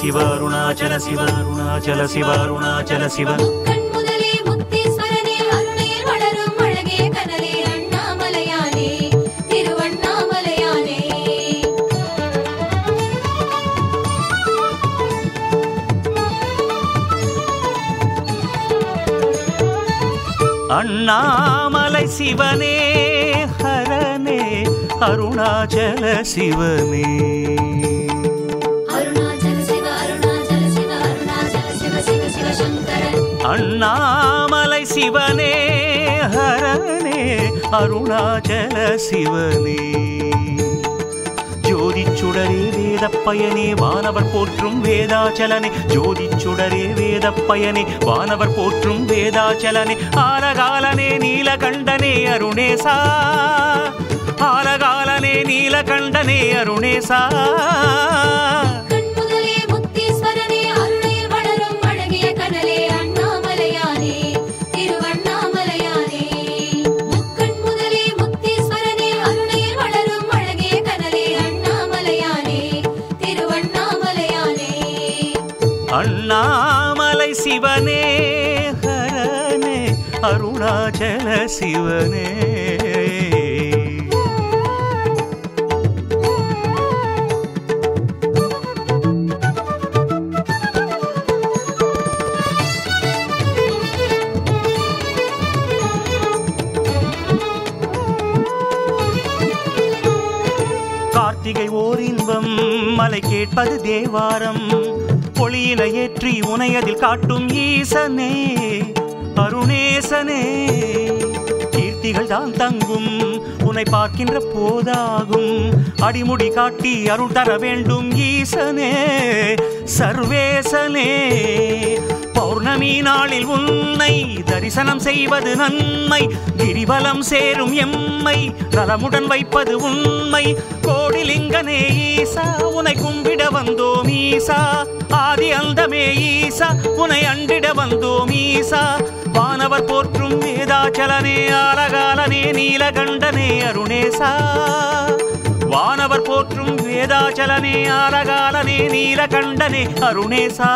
சிவ அருணாச்சல சிவ அருணாச்சல சிவ அருணாச்சல சிவ கண்முதலே முக்தீஸ்வரனே அருணேர் வளரும் அழகே கனலே அண்ணாமலையானே திருவண்ணாமலையானே அண்ணாமலை சிவனே ஹரனே அருணாச்சல சிவனே அண்ணாமலை சிவனே ஹரனே அருணாச்சல சிவனே ஜோதி சுடரே வேத பயனே வானவர் போற்றும் வேதாச்சலனே ஜோதி சுடரே வேத பயனே வானவர் போற்றும் வேதாச்சலனே ஆலகாலனே நீலகண்டனே அருணேசா ஆலகாலனே நீலகண்டனே அருணேசா அண்ணாமலை சிவனே ஹரனே அருணாச்சல சிவனே கார்த்திகை ஓர் இன்பம் மலை கேட்பது தேவாரம் பொழியில ஏற்றி உனையதில் காட்டும் ஈசனே அருணேசனே கீர்த்திகள் தான் தங்கும் உன்னை பார்க்கின்ற போதாகும் அடிமுடி காட்டி அருள் தர வேண்டும் ஈசனே சர்வேசனே பௌர்ணமி நாளில் உன்னை தரிசனம் செய்வது நன்மை கிரிவலம் சேரும் எம்மை நலமுடன் வைப்பது உண்மை கோடிலிங்கனே ஈசா உனை கும்பிட வந்தோம் ஈசா ஆதி அந்தமே ஈசா உனை அண்டிட வந்தோம் ஈசா வானவர் போற்றும் வேதாச்சலனே ஆலகாலனே நீலகண்டனே அருணேசா வானவர் போற்றும் வேதாச்சலனே ஆலகாலனே நீலகண்டனே அருணேசா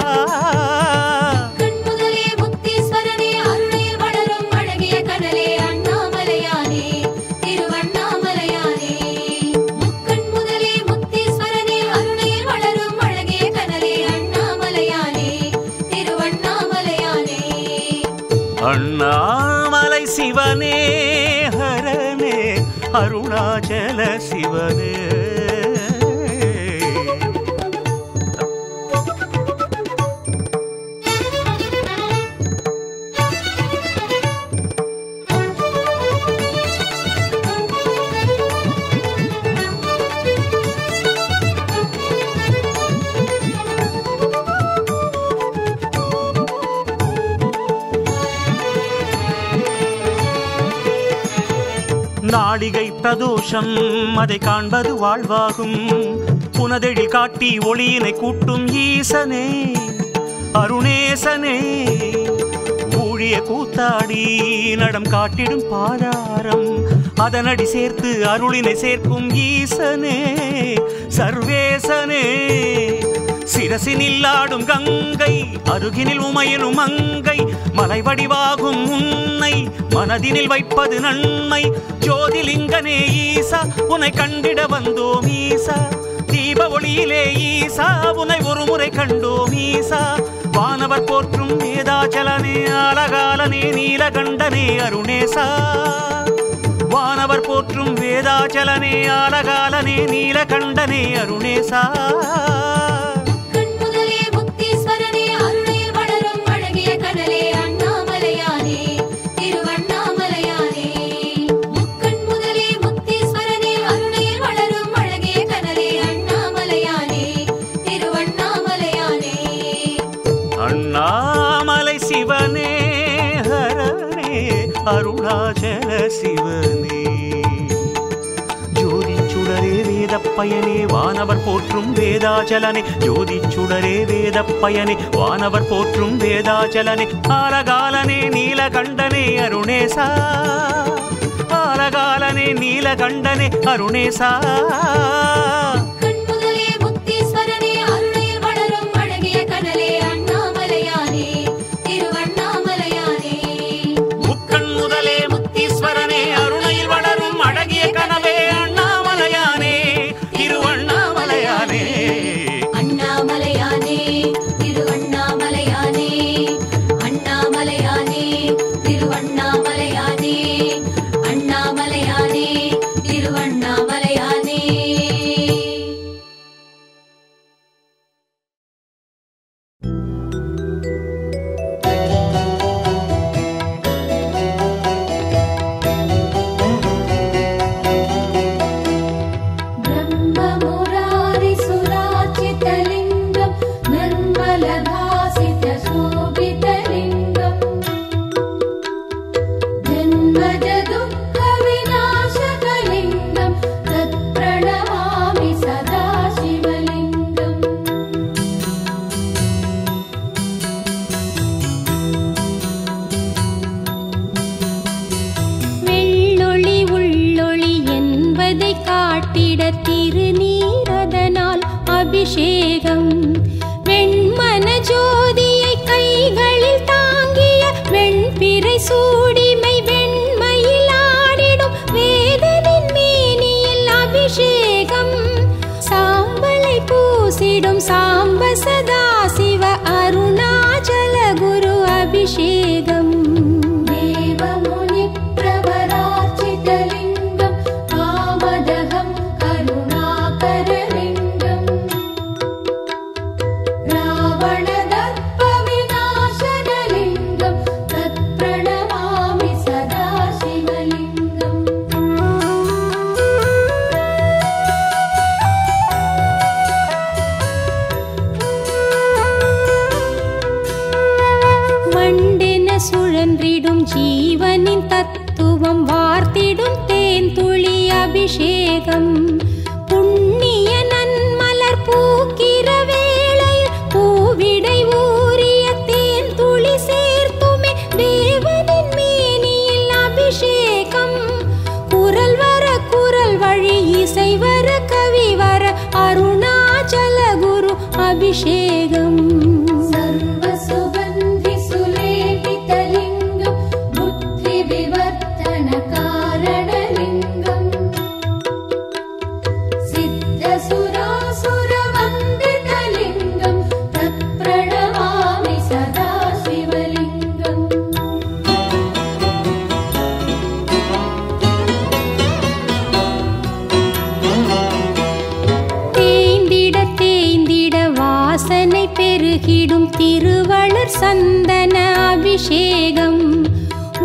அண்ணாமலை சிவனே ஹரனே அருணாச்சல சிவனே நாடிகை பிரதோஷம் அதை காண்பது வாழ்வாகும் புனதெழில் காட்டி ஒளியினை கூட்டும் ஈசனே அருணேசனே ஊழிய கூத்தாடி நடம் காட்டிடும் பாதாரம் அதனடி சேர்த்து அருளினை சேர்க்கும் ஈசனே சர்வேசனே சிரசினில் ஆடும் கங்கை அருகினில் உமையிலும் மங்கை மலை வடிவாகும் உன்னை மனதினில் வைப்பது நன்மை ஜோதிலிங்கனே ஈசா உன்னை கண்டிட வந்தோம் ஈசா தீப ஒளியிலே ஈசா உன்னை ஒரு முறை கண்டோம் ஈசா வானவர் போற்றும் வேதாச்சலனே ஆலகாலனே நீலகண்டனே அருணேசா வானவர் போற்றும் வேதாச்சலனே ஆலகாலனே நீலகண்டனே அருணேசா அண்ணாமலை சிவனே ஹரனே அருணாச்சல சிவனே ஜோதி சுடரே வேத பயனே வானவர் போற்றும் வேதாச்சலனே ஜோதி சுடரே வேத பயனே வானவர் போற்றும் வேதாச்சலனே ஆலகாலனே நீலகண்டனே அருணேசா ஆலகாலனே நீலகண்டனே அருணேசா கண்முதலே முக்தீஸ்வரனே அருணேர் வளரும் पङ्कजदुःखविनाशकलिङ्गं तत्प्रणमामि सदा शिवलिङ्गम् வெள்ளொளி உள்ளொளி என்பதை காட்டிட திருநீரதனால் அபிஷேகம் வெண்மன ஜோதியை கைகளில் தாங்கிய வெண்பிறை சூடிமை வெண்மையில் ஆடிடும் வேதனின் மேனியில் அபிஷேகம் சாம்பலை பூசிடும் சாம்ப சதா சிவ அருணாச்சல குரு அபிஷேகம் देवमुनिप्रवरार्चितलिङ्गं कामदहं करुणाकरलिङ्गम् रावणदर्पविनाशनलिङ्गं तत्प्रणमामि सदा शिवलिङ्गम् மண்டென சுழன்றிடும் ஜீவனின் தத்துவம் வார்த்திடும் தேன் துளி அபிஷேகம் புண்ணிய நன்மலர் பூக்கிற வேளையில் பூவிடை ஊறிய தேன் துளி சேர்த்துமே தேவனின் மேனியில் அபிஷேகம் குரல் வர குரல் வழி இசை வர கவி வர அருணாச்சல குரு அபிஷேகம் सर्वसुगन्धिसुलेपितलिङ्गं बुद्धिविवर्धनकारणलिङ्गम् सिद्धसुरासुरवन्दितलिङ्गं तत्प्रणमामि सदा शिवलिङ्गम् தேய்ந்திட தேய்ந்திட வாசனை பெருகிடும் திருவளர் சந்தன அபிஷேகம்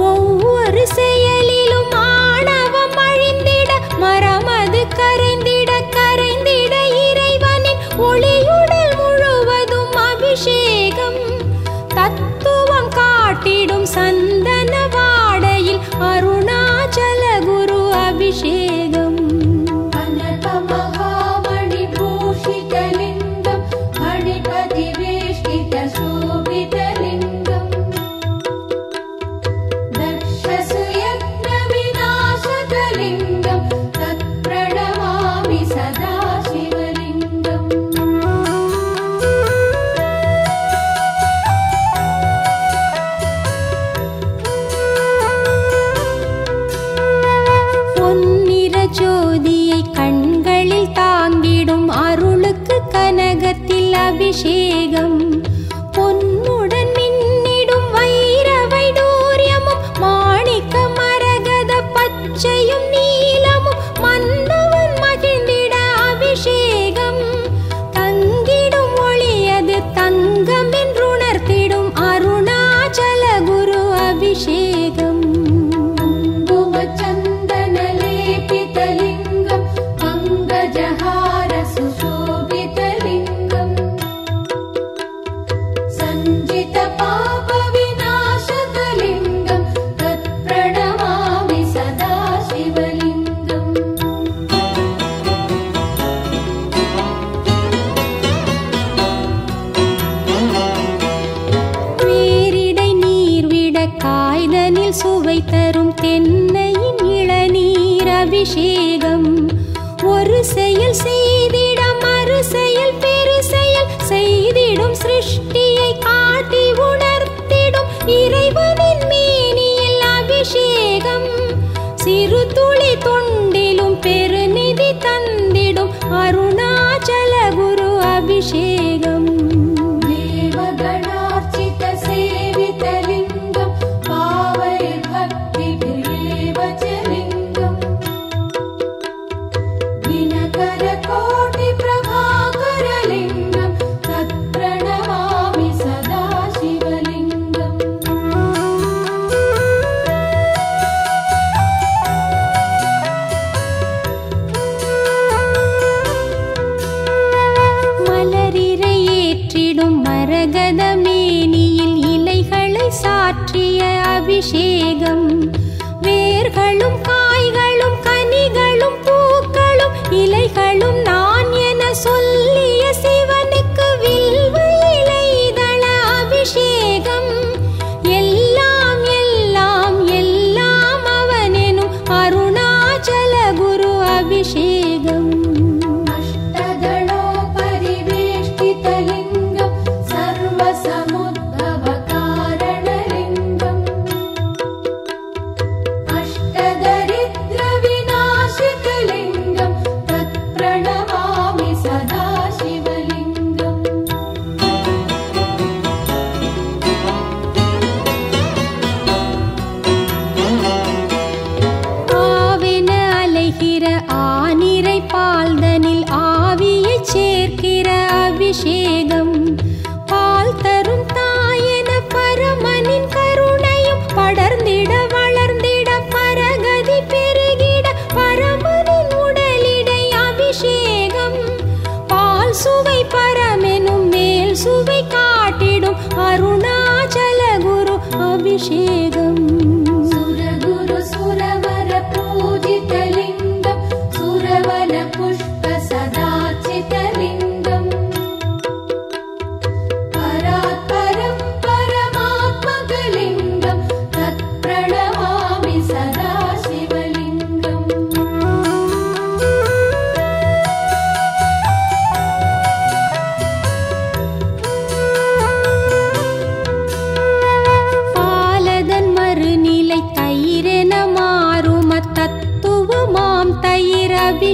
ஒவ்வொரு செயலிலும் ஆணவம் அழிந்திட மரமது கரைந்திட கரைந்திட இறைவனின் ஒளியுடல் முழுவதும் அபிஷேகம் தத்துவம் காட்டிடும் சந்தன வாடையில் அருணாச்சல குரு அபிஷேகம் कनकमहामणिभूषितलिङ्गं मणिपतिवेष्टितशोभितलिङ्गम् दक्षसुयज्ञविनाशकलिङ्गं तत्प्रणमामि सदा शिवलिङ्गम् பொன்னிற ஜோதியை கண்களில் தாங்கிடும் அருளுக்கு கனகத்தில் அபிஷேகம் பொன்னுடன் மின்னிடும் வைர வைடூரியமும் மாணிக்க மரகத பச்சையும் நீலமும் மன்னவன் மகிழ்ந்திட அபிஷேகம் தங்கிடும் ஒளியது தங்கம் என்றுணர்த்திடும் அருணாச்சல குரு அபிஷேகம் कुङ्कुमचन्दनलेपितलिङ्गं पङ्कजहारसुशोभितलिङ्गम् सञ्जितपापविनाशकलिङ्गं तत्प्रणमामि सदा शिवलिङ्गम् வேரிடை நீர்விட காய்தனில் சுவை தரும் தென்னையின் இளநீர் அபிஷேகம் ஒரு செயல் செய்திட மறு செயல் பெரு செயல் செய்திடும் சிருஷ்டியை காட்டி உணர்த்திடும் இறைவனின் மேனியில் அபிஷேகம் சிறு துளி தொண்டிலும் பெருநிதி தந்திடும் அருணாச்சல குரு அபிஷேகம் देवगणार्चितसेवितलिङ्गं पावैर्भक्तिभिरेव च लिङ्गम् दिनकरकोटिप्रभाकरलिङ्गं तत्प्रणमामि सदा शिवलिङ्गम्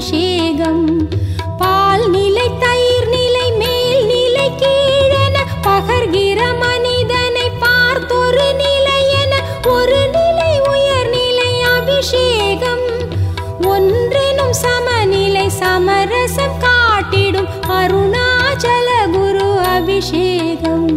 அபிஷேகம். பால் நிலை தயிர் நிலை மேல் நிலை கீழென பகர்கிற மனிதனை பார்த்தொரு நிலை என ஒரு நிலை உயர்நிலை அபிஷேகம். ஒன்றெனும் சமநிலை சமரசம் காட்டிடும் அருணாச்சல குரு அபிஷேகம்.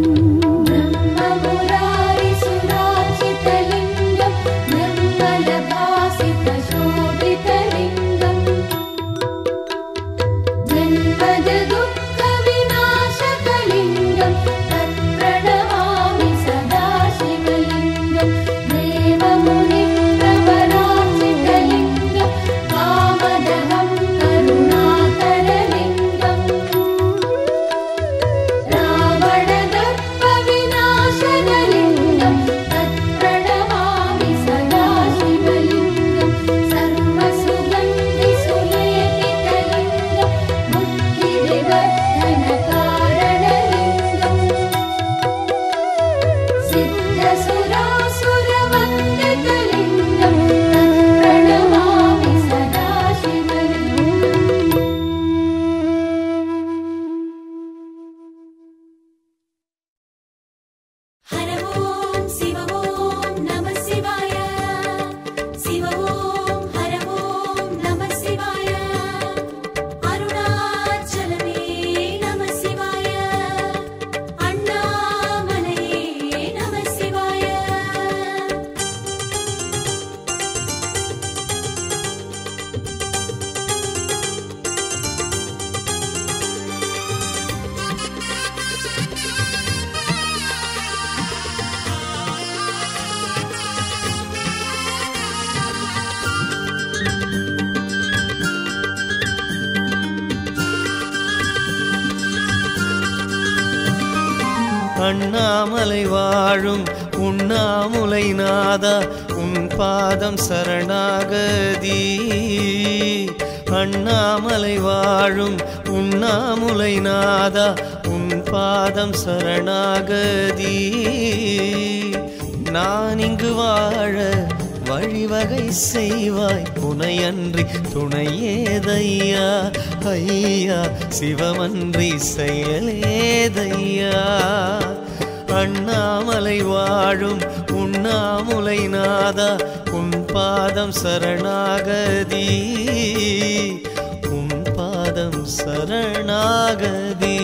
அண்ணாமலை வாழும் உண்ணாமுலை நாதா உன் பாதம் சரணாகதி. அண்ணாமலை வாழும் உண்ணாமுலை நாதா உன் பாதம் சரணாகதி. நான் இங்கு வாழ வழிவகை செய்வாய் புனையன்றி துணையேதையா. ஐயா சிவமன்றி செயலேதையா. அண்ணாமலை வாழும் உண்ணாமுலை நாதா உன் பாதம் சரணாகதி. உன் பாதம் சரணாகதி.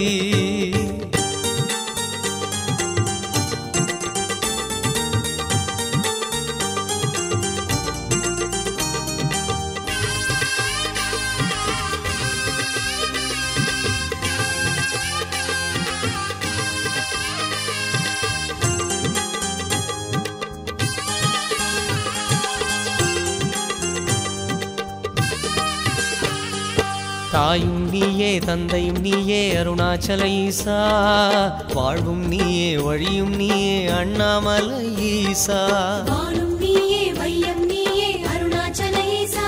தாயும் நீயே தந்தையும் நீயே அருணாச்சல ஈசா. வாழ்வும் நீயே வழியும் நீயே அண்ணாமலை ஈசா. வானும் நீயே வையம் நீயே அருணாச்சல ஈசா.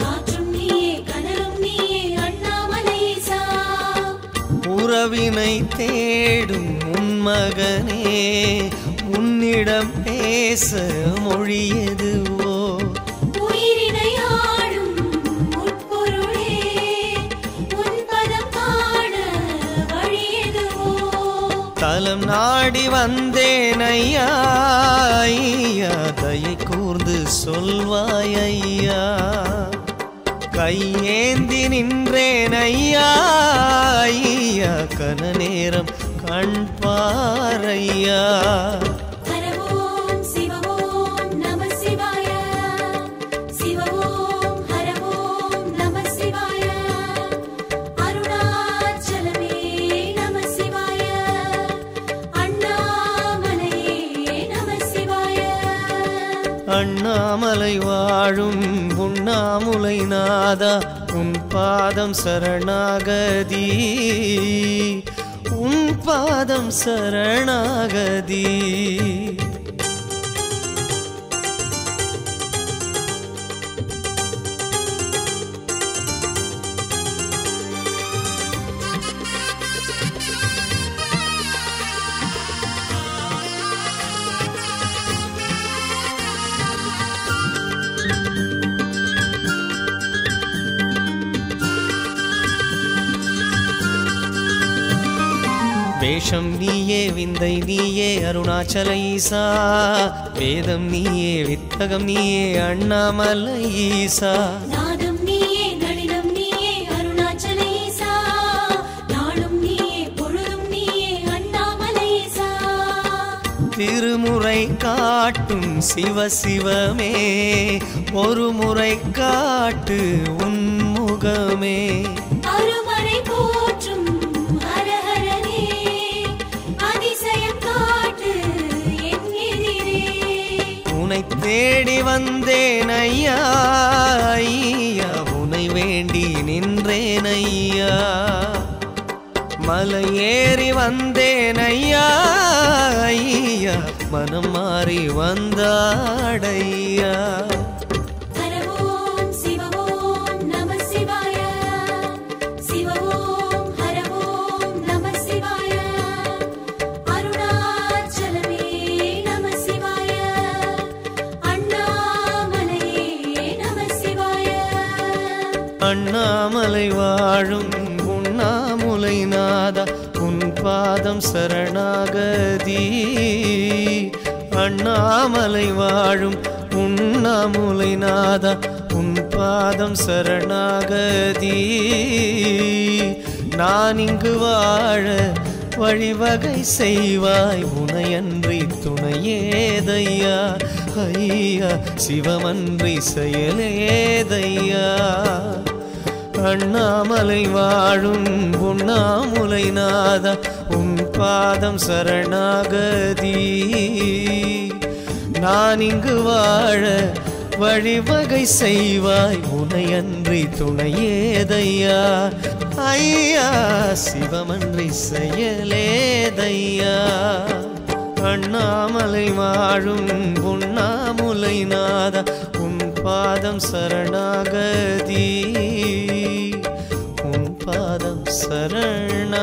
காற்றும் நீயே கனலும் நீயே அண்ணாமலை ஈசா. உறவினை தேடும் உன் மகனே உன்னிடம் பேச மொழி எதுவோ. உயிரினை ஆடும் உட்பொருளே உன் பதம் காண வழி எதுவோ. தலம் நாடி வந்தேன் ஐயா. ஐயா தயை கூர்ந்து சொல்வாய் ஐயா. கையேந்தி நின்றேன் ஐயா. ஐயா கன நேரம் கண் பாரையா. அண்ணாமலை வாழும் உண்ணாமுலை நாதா உன் பாதம் சரணாகதி. உன் பாதம் சரணாகதி. வேஷம் நீயே விந்தை நீயே அருணாச்சல ஈசா வேதம் நீயே வித்தகம் நீயே அண்ணாமலை ஈசா நாதம் நீயே நளினம் நீயே அருணாச்சல ஈசா நாளும் நீயே பொழுதும் நீயே அண்ணாமலை ஈசா திருமுறை காட்டும் சிவ சிவமே ஒரு முறை காட்டு உன்முகமே அருமறை போற்றும் ஹரஹரனே அதிசயம் காட்டு என் எதிரே உன்னை தேடி வந்தேன் ஐயா ஐயா உன்னை வேண்டி நின்றேன் ஐயா மலை ஏறி வந்தேன் ஐயா ஐயா மனம் மாறி வந்தாடையா ஹரவோம் சிவவோம் நம சிவாய சிவவோம் ஹரவோம் நம சிவாய அருணாச்சலமே நம சிவாய அண்ணாமலையே நம சிவாய அண்ணாமலை வாழும் உண்ணாமுலை நாதா உன் பாதம் சரணாகதி அண்ணாமலை வாழும் உண்ணாமுலை நாதா உன் பாதம் சரணாகதி நான் இங்கு வாழ வழிவகை செய்வாய் உனையன்றி துணையேதையா ஐயா சிவமன்றி செயலேதையா அண்ணாமலை வாழும் உண்ணாமுலை நாதா உன் பாதம் சரணாகதி நான் இங்கு வாழ வழிவகை செய்வாய் உனையன்றி துணையேதையா ஐயா சிவமன்றி செயலேதையா அண்ணாமலை வாழும் உண்ணாமுலை நாதா உன் பாதம் சரணாகதி உன் பாதம் சரணாகதி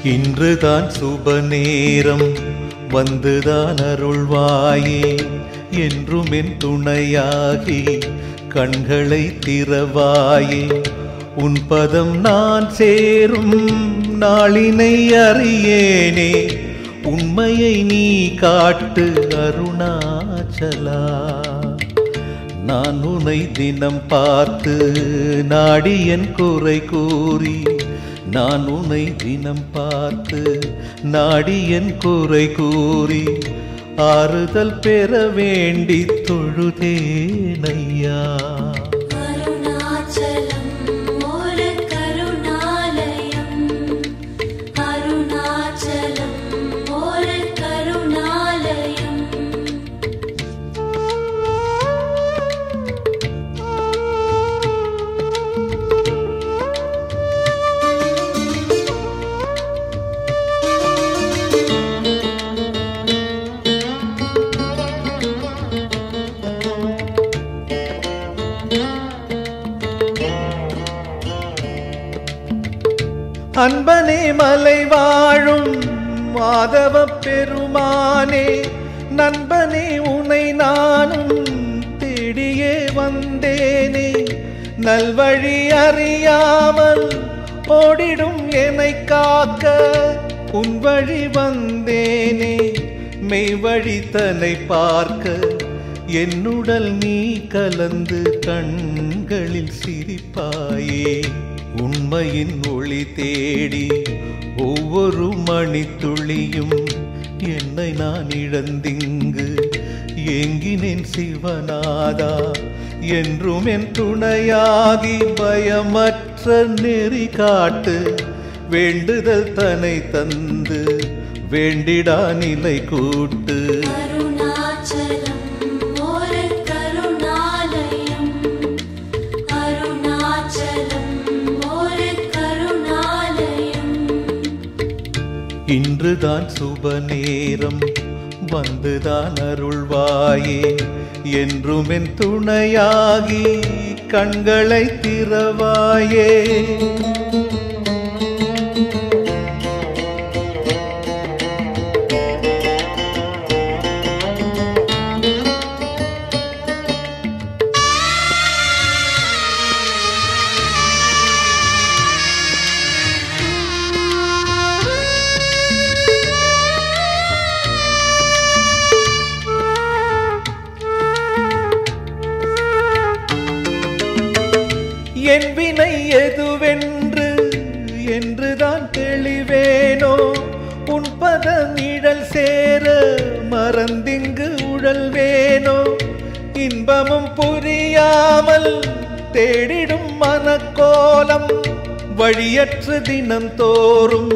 இன்றுதான் சுப நேரம் வந்துதான் அருள்வாயே என்றும் என் துணையாகி கண்களை திறவாயே உன் பதம் நான் சேரும் நாளினை அறியேனே உண்மையை நீ காட்டு அருணாச்சலா நான் உன்னை தினம் பார்த்து நாடி என் குறை கூறி நான் உன்னை தினம் பார்த்து நாடி என் குறை கூறி ஆறுதல் பெற வேண்டி தொழுதேனையா அருணாச்சலம் ஒரு கருணாலயம் அருணாச்சலம் ஒரு கருணாலயம் அன்பனே மலை வாழும் மாதவ பெருமானே நண்பனே உனை நானும் தேடியே வந்தேனே நல்வழி அறியாமல் ஓடிடும் என்னை காக்க உன் வழி வந்தேனே மெய்வழி தன்னை பார்க்க என்னுடல் நீ கலந்து கண்களில் சிரிப்பாயே உண்மையின் ஒளி தேடி ஒவ்வொரு மணித்துளியும் என்னை நான் இழந்திங்கு ஏங்கினேன் சிவநாதா என்றும் என் துணையாகி பயமற்ற நெறி காட்டு வேண்டுதல் தன்னை தந்து வேண்டிடா நிலை கூட்டு அருணாச்சலம் ஒரு கருணாலயம் அருணாச்சலம் ஒரு கருணாலயம் இன்றுதான் சுப நேரம் வந்துதான் அருள்வாயே என்றும் என் துணையாகி கண்களை திறவாயே என் வினை எதுவென்று என்றுதான் தெளிவேனோ உன் பத நிழல் சேர மறந்திங்கு உழல்வேனோ இன்பமும் புரியாமல் தேடிடும் மனக்கோலம் வழியற்று தினம் தோறும்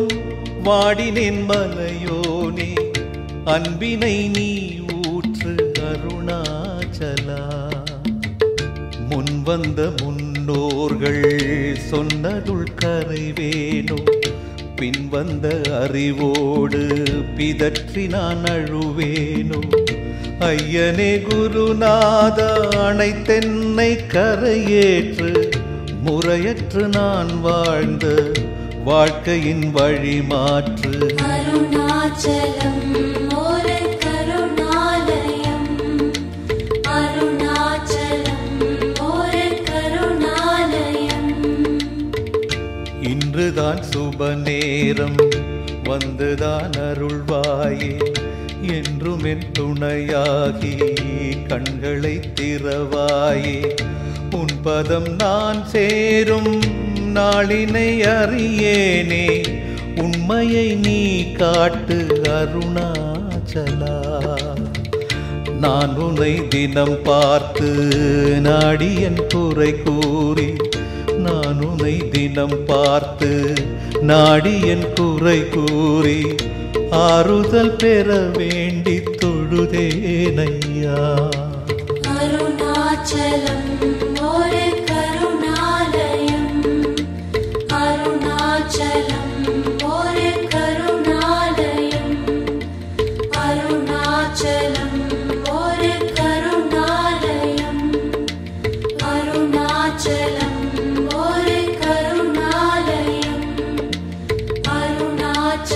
வாடினேன் மலையோனே அன்பினை நீ ஊற்று அருணாச்சலா முன்வந்த முன்னோர்கள் சொன்னதுள் கரைவேனோ பின்வந்த அறிவோடு பிதற்றி நான் அழுவேனோ ஐயனே குருநாத அனைத்தென்னை கரையேற்று முறையற்று நான் வாழ்ந்த வாழ்க்கையின் வழி மாற்று அருணாச்சலம் ஒரு கருணாலயம் அருணாச்சலம் ஒரு கருணாலயம் இன்றுதான் சுப நேரம் வந்துதான் அருள்வாயே என்றும் என் துணையாகி கண்களை திறவாயே உன் பதம் நான் சேரும் நாளினை அறியேனே உண்மையை நீ காட்டு அருணாச்சலா நான் உன்னை தினம் பார்த்து நாடி என் குறை கூறி நான் உன்னை தினம் பார்த்து நாடி என் குறை கூறி ஆறுதல் பெற வேண்டி தொழுதேனையா அருணாச்சலம் ஒரு கருணாலயம் அருணாச்சலம் ஒரு கருணாலயம் அருணாச்சலம் ஒரு கருணாலயம் அருணாச்சலம் ஒரு கருணாலயம் அருணாச்சலம்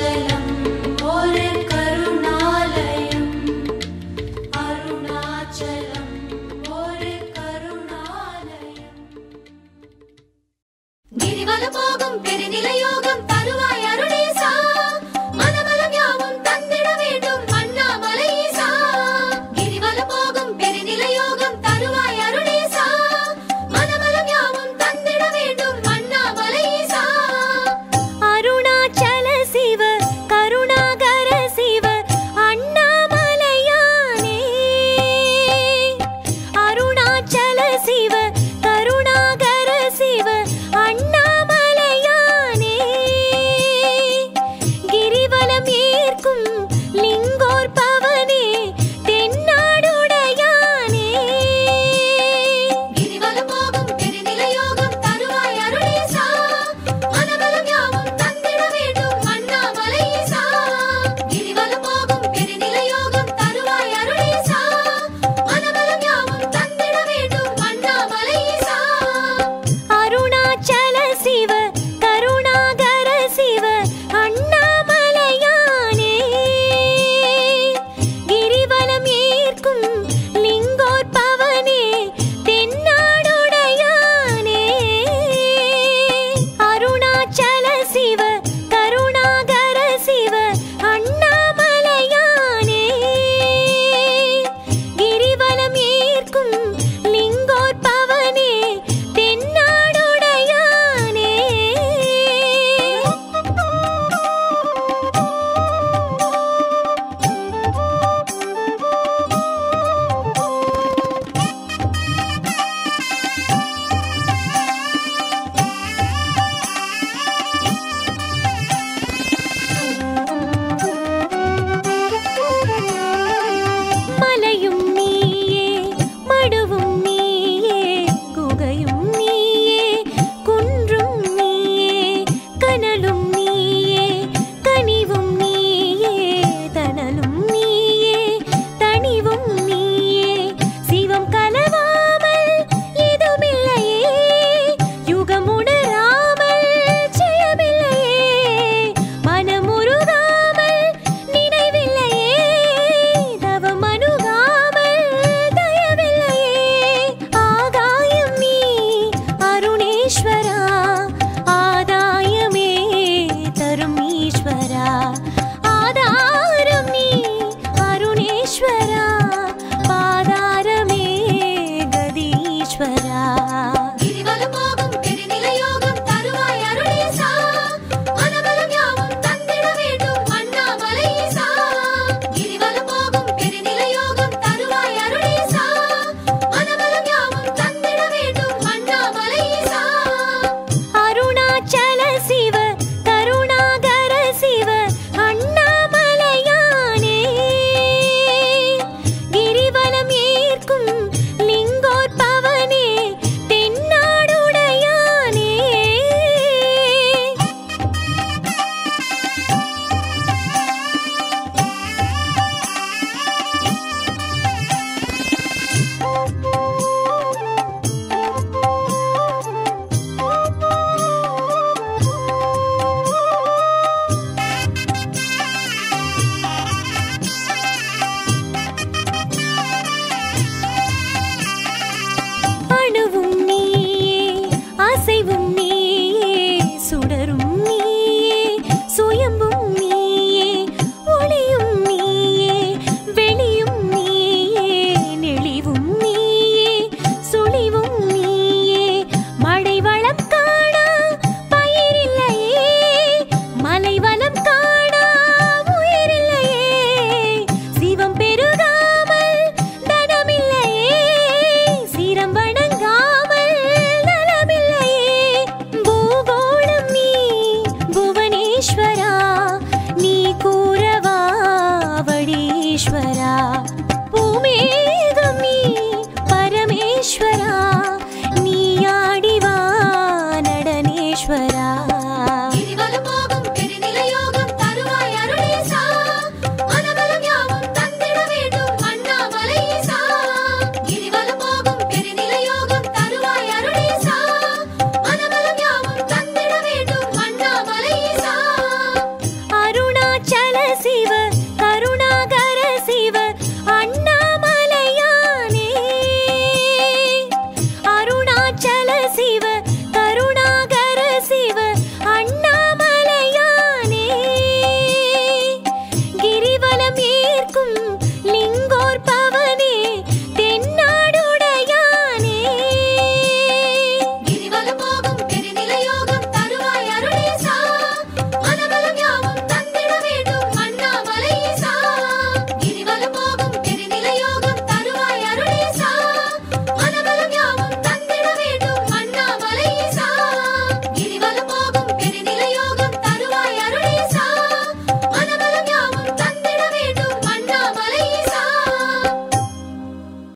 தேவரா